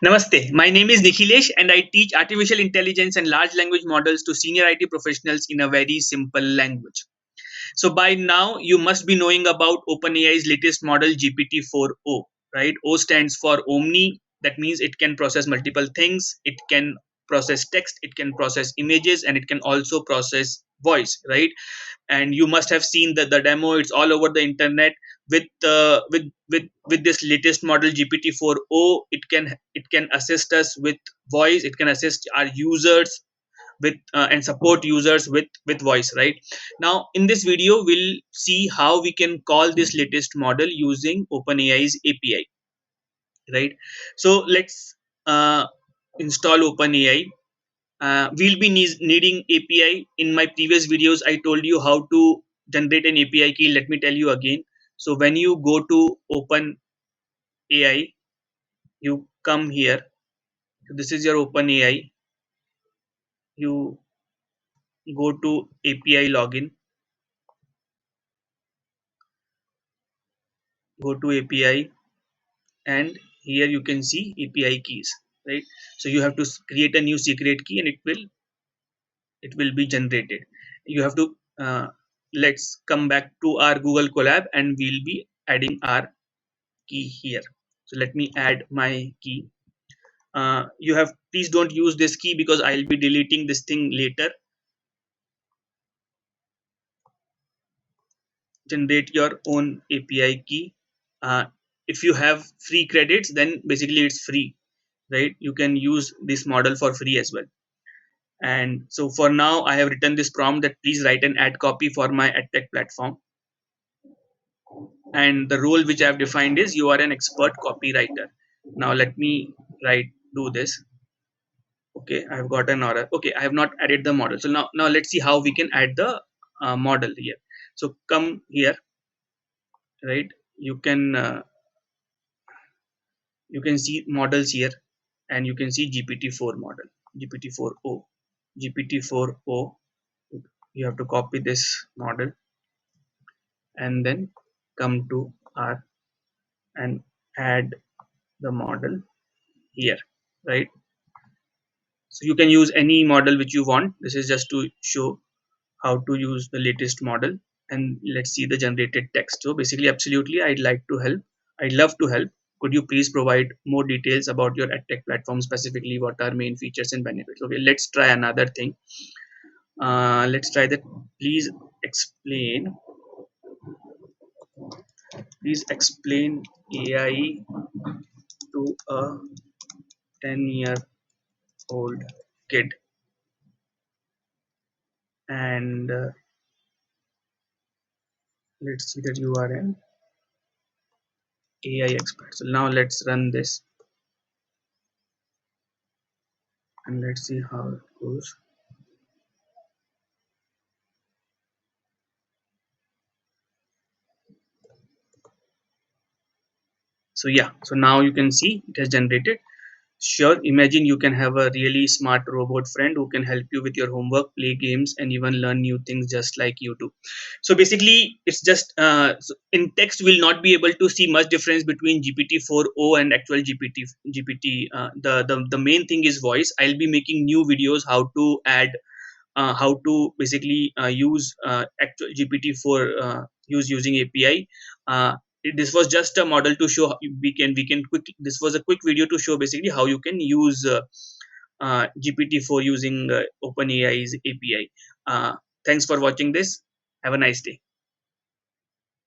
Namaste. My name is Nikhilesh and I teach artificial intelligence and large language models to senior IT professionals in a very simple language. So by now you must be knowing about OpenAI's latest model GPT-4o, right? O stands for Omni. That means it can process multiple things. It can process text, it can process images, and it can also process voice, right? And you must have seen the demo. It's all over the internet. With this latest model GPT-4o, it can assist us with voice. It can assist our users with and support users with voice, right? Now in this video we'll see how we can call this latest model using OpenAI's API, right? So let's install OpenAI. We'll be needing API. In my previous videos I told you how to generate an API key. Let me tell you again. So when you go to OpenAI, you come here. So this is your OpenAI. You go to API login, go to API, and here you can see API keys, right? So you have to create a new secret key and it will be generated. You have to let's come back to our Google Colab and we'll be adding our key here. So let me add my key. You have please don't use this key because I'll be deleting this thing later. Generate your own API key. If you have free credits, then basically it's free, right? You can use this model for free as well. And so for now I have written this prompt that please write an ad copy for my edtech platform, and the role which I have defined is you are an expert copywriter. Now let me do this. Okay, I have got an order. Okay, I have not added the model. So now let's see how we can add the model here. So come here, right? You can see models here, and you can see GPT-4 model, GPT-4o, GPT-4o. You have to copy this model and then come to R and add the model here, right? So you can use any model which you want. This is just to show how to use the latest model. And let's see the generated text. So basically, absolutely, I'd love to help. Could you please provide more details about your edtech platform, specifically what are main features and benefits? Okay, let's try another thing. Let's try that. Please explain AI to a 10-year-old kid. And let's see that you are an AI expert. So now let's run this and let's see how it goes. So yeah, so now you can see it has generated. Sure, imagine you can have a really smart robot friend who can help you with your homework, play games, and even learn new things just like you do. So basically, it's just in text we'll not be able to see much difference between GPT-4o and actual GPT. The main thing is voice. I'll be making new videos how to add, how to basically use actual GPT-4 using API. This was just a model to show we can quick. This was a quick video to show basically how you can use GPT-4 using OpenAI's API. Thanks for watching this. Have a nice day.